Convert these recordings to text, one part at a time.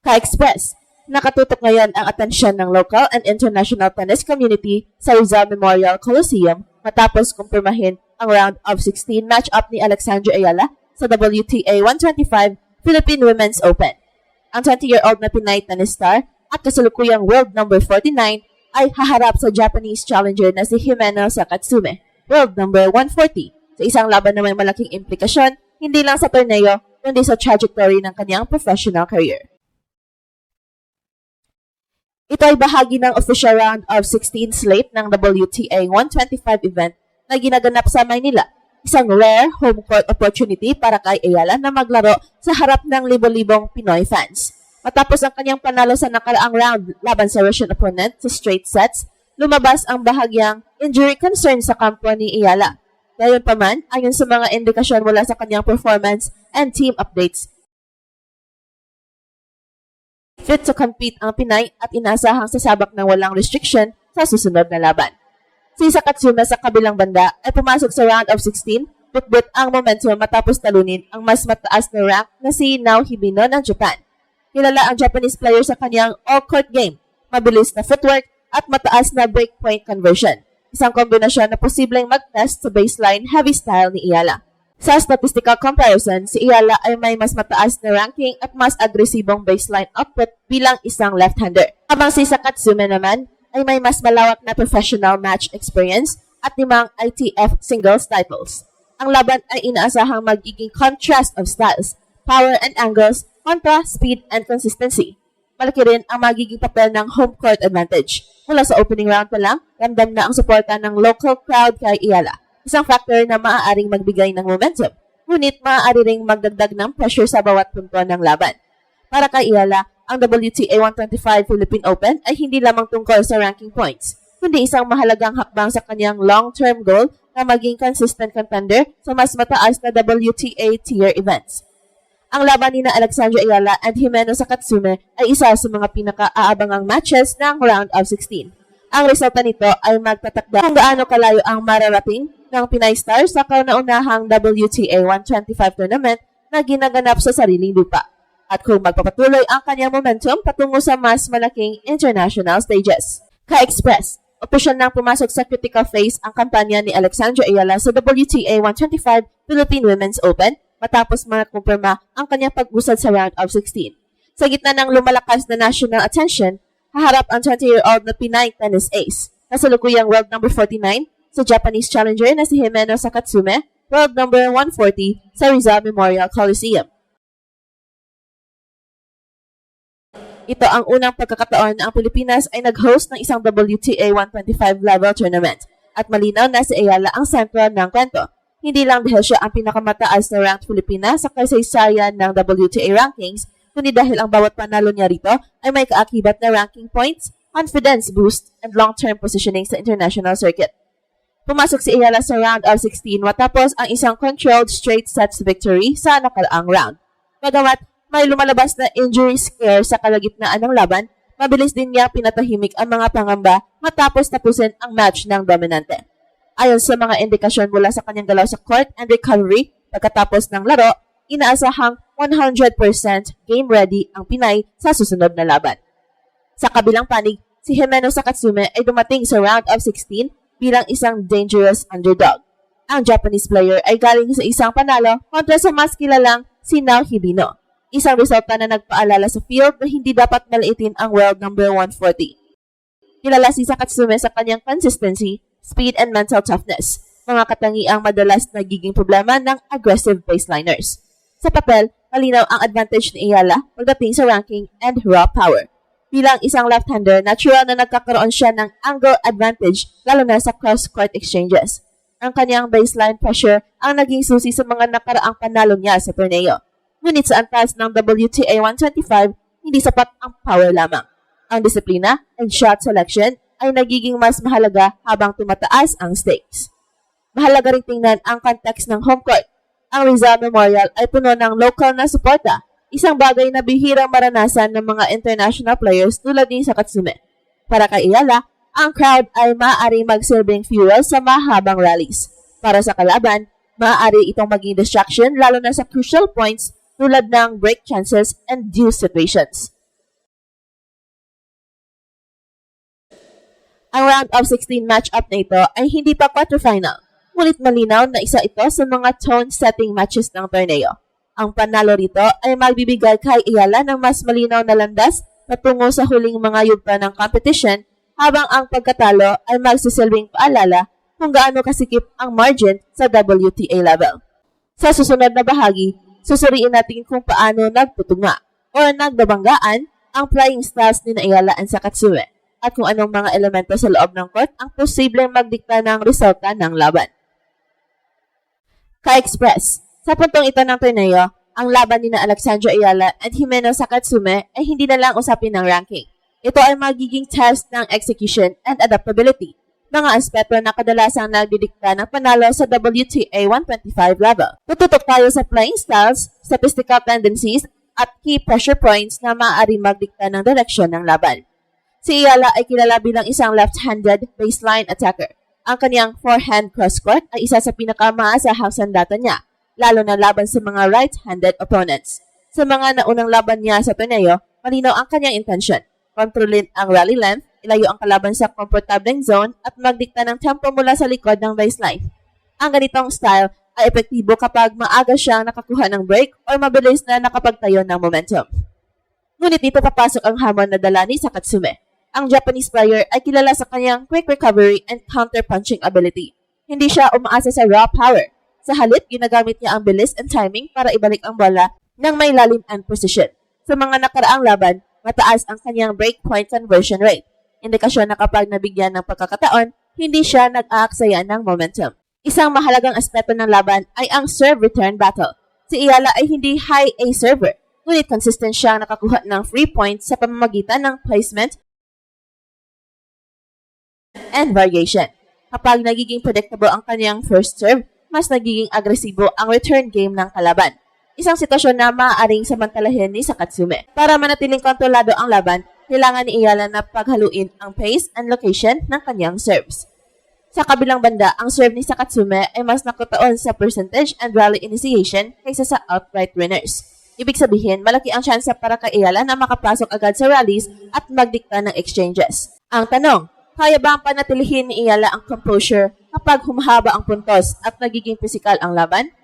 Ka-Express, nakatutok ngayon ang atensyon ng local and international tennis community sa Rizal Memorial Coliseum matapos kumpirmahin ang round of 16 match-up ni Alexandra Ayala sa WTA 125 Philippine Women's Open. Ang 20-year-old na Pinay tennis star at kasalukuyang world number 49 ay haharap sa Japanese challenger na si Himeno Sakatsume, world number 140, sa isang laban na may malaking implikasyon hindi lang sa torneo kundi sa trajectory ng kanyang professional career. Ito ay bahagi ng official round of 16 slate ng WTA 125 event na ginaganap sa Maynila, isang rare home court opportunity para kay Ayala na maglaro sa harap ng libo-libong Pinoy fans. Matapos ang kanyang panalo sa nakaraang round laban sa Russian opponent sa straight sets, lumabas ang bahagyang injury concern sa kampo ni Ayala. Gayunpaman, ayon sa mga indikasyon mula sa kanyang performance and team updates, fit to compete ang Pinay at inaasahang sasabak ng walang restriction sa susunod na laban. Si Sakatsume sa kabilang banda ay pumasok sa round of 16, bitbit ang momentum matapos talunin ang mas mataas na rank na si Naoki Hibino ng Japan. Kilala ang Japanese player sa kanyang all-court game, mabilis na footwork at mataas na breakpoint conversion, isang kombinasyon na posibleng mag-test sa baseline heavy style ni Ayala. Sa statistical comparison, si Ayala ay may mas mataas na ranking at mas agresibong baseline output bilang isang left-hander. Habang si Sakatsume naman ay may mas malawak na professional match experience at 5 ITF singles titles. Ang laban ay inaasahang magiging contrast of styles, power and angles, kontra speed and consistency. Malaki rin ang magiging papel ng home court advantage. Mula sa opening round pa lang, ramdam na ang suporta ng local crowd kay Ayala, isang factor na maaaring magbigay ng momentum, ngunit maaari ring magdagdag ng pressure sa bawat punto ng laban. Para kay Ayala, ang WTA 125 Philippine Open ay hindi lamang tungkol sa ranking points, kundi isang mahalagang hakbang sa kanyang long-term goal na maging consistent contender sa mas mataas na WTA tier events. Ang laban ni Alexandra Ayala and Himeno Sakatsume ay isa sa mga pinaka-aabangang matches ng round of 16. Ang resulta nito ay magtatakda kung gaano kalayo ang mararating ng Pinay Stars sa kauna-unahang WTA 125 tournament na ginaganap sa sariling lupa, at kung magpapatuloy ang kanyang momentum patungo sa mas malaking international stages. Ka-Express, opisyal nang pumasok sa critical phase ang kampanya ni Alexandra Ayala sa WTA 125 Philippine Women's Open matapos makumpirma ang kanyang pag-usad sa round of 16. Sa gitna ng lumalakas na national attention, haharap ang 20-year-old na Pinay tennis ace, kasalukuyang world number 49, sa Japanese challenger na si Himeno Sakatsume, world number 140 sa Rizal Memorial Coliseum. Ito ang unang pagkakataon na ang Pilipinas ay nag-host ng isang WTA 125 level tournament, at malinaw na si Ayala ang sentro ng kwento. Hindi lang dahil siya ang pinakamataas na ranked Filipina sa kasaysayan ng WTA rankings, kundi dahil ang bawat panalo niya rito ay may kaakibat na ranking points, confidence boost, and long-term positioning sa international circuit. Pumasok si Ayala sa round of 16 matapos ang isang controlled straight sets victory sa nakaraang round. Bagamat may lumalabas na injury scare sa kalagitnaan ng laban, mabilis din niya pinatahimik ang mga pangamba matapos tapusin ang match ng dominante. Ayon sa mga indikasyon mula sa kanyang galaw sa court and recovery pagkatapos ng laro, inaasahang 100% game ready ang Pinay sa susunod na laban. Sa kabilang panig, si Himeno Sakatsume ay dumating sa round of 16 bilang isang dangerous underdog. Ang Japanese player ay galing sa isang panalo kontra sa mas kilalang si Naoki Hibino, isang resulta na nagpaalala sa field na hindi dapat maliitin ang world number 140. Kilala si Sakatsume sa kanyang consistency, speed and mental toughness, mga katangiang madalas nagiging problema ng aggressive baseliners. Sa papel, malinaw ang advantage ni Ayala pagdating sa ranking and raw power. Bilang isang left-hander, natural na nagkakaroon siya ng angle advantage lalo na sa cross-court exchanges. Ang kanyang baseline pressure ang naging susi sa mga nakaraang panalo niya sa torneo. Ngunit sa antas ng WTA 125, hindi sapat ang power lamang. Ang disiplina and shot selection ay nagiging mas mahalaga habang tumataas ang stakes. Mahalaga rin tingnan ang context ng home court. Ang Rizal Memorial ay puno ng local na suporta, isang bagay na bihirang maranasan ng mga international players tulad ni Sakatsume. Para kay Ayala, ang crowd ay maaaring magsilbing fuel sa mahabang rallies. Para sa kalaban, maaari itong maging distraction lalo na sa crucial points tulad ng break chances and deuce situations. Ang round of 16 match-up na ito ay hindi pa quarterfinal, ngunit malinaw na isa ito sa mga tone-setting matches ng torneo. Ang panalo rito ay magbibigay kay Ayala ng mas malinaw na landas patungo sa huling mga yugto ng competition, habang ang pagkatalo ay magsisilbing paalala kung gaano kasikip ang margin sa WTA level. Sa susunod na bahagi, susuriin natin kung paano nagtutunga o nagdabanggaan ang playing styles ni Ayala and Sakatsue at kung anong mga elemento sa loob ng court ang posibleng magdikta ng resulta ng laban. Ka-Express, sa puntong ito ng torneo, ang laban ni Alexandra Ayala at Jimena Sakatsue ay hindi na lang usapin ng ranking. Ito ay magiging test ng execution and adaptability, mga aspeto na kadalasang nagdidikta ng panalo sa WTA 125 level. Tututok tayo sa playing styles, statistical tendencies, at key pressure points na maaari magdikta ng direksyon ng laban. Si Ayala ay kilala bilang isang left-handed baseline attacker. Ang kanyang forehand cross-court ay isa sa pinakamaasahang sandata niya, lalo na laban sa mga right-handed opponents. Sa mga naunang laban niya sa torneo, malinaw ang kanyang intention. Kontrolin ang rally length, ilayo ang kalaban sa komportableng zone at magdikta ng tempo mula sa likod ng baseline. Ang ganitong style ay epektibo kapag maaga siyang nakakuha ng break o mabilis na nakapagtayo ng momentum. Ngunit dito papasok ang hamon na dala ni Sakatsue. Ang Japanese player ay kilala sa kanyang quick recovery and counter-punching ability. Hindi siya umaasa sa raw power. Sa halip, ginagamit niya ang bilis and timing para ibalik ang bola ng may lalim and precision. Sa mga nakaraang laban, mataas ang kanyang breakpoint conversion rate. Indikasyon na kapag nabigyan ng pagkakataon, hindi siya nag-aaksaya ng momentum. Isang mahalagang aspeto ng laban ay ang serve-return battle. Si Ayala ay hindi high A server, ngunit consistent siyang nakakuha ng free points sa pamamagitan ng placement and variation. Kapag nagiging predictable ang kanyang first serve, mas nagiging agresibo ang return game ng kalaban. Isang sitwasyon na maaaring samantalahin ni Sakatsue. Para manatiling kontrolado ang laban, kailangan ni Ayala na paghaluin ang pace and location ng kanyang serves. Sa kabilang banda, ang serve ni Sakatsue ay mas nakatuon sa percentage and rally initiation kaysa sa outright winners. Ibig sabihin, malaki ang tsansa para kay Ayala na makapasok agad sa rallies at magdikta ng exchanges. Ang tanong, kaya ba ang panatilihin ni Ayala ang composure kapag humahaba ang puntos at nagiging physical ang laban?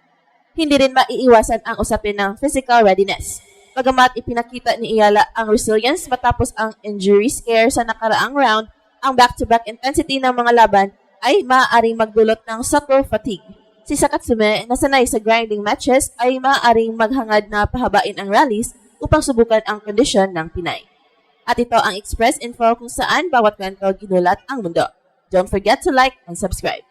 Hindi rin maiiwasan ang usapin ng physical readiness. Bagamat ipinakita ni Ayala ang resilience matapos ang injury scare sa nakaraang round, ang back-to-back intensity ng mga laban ay maaaring magdulot ng subtle fatigue. Si Sakatsue, na sanay sa grinding matches, ay maaaring maghangad na pahabain ang rallies upang subukan ang kondisyon ng Pinay. At ito ang Express Info kung saan bawat kwento ginulat ang mundo. Don't forget to like and subscribe.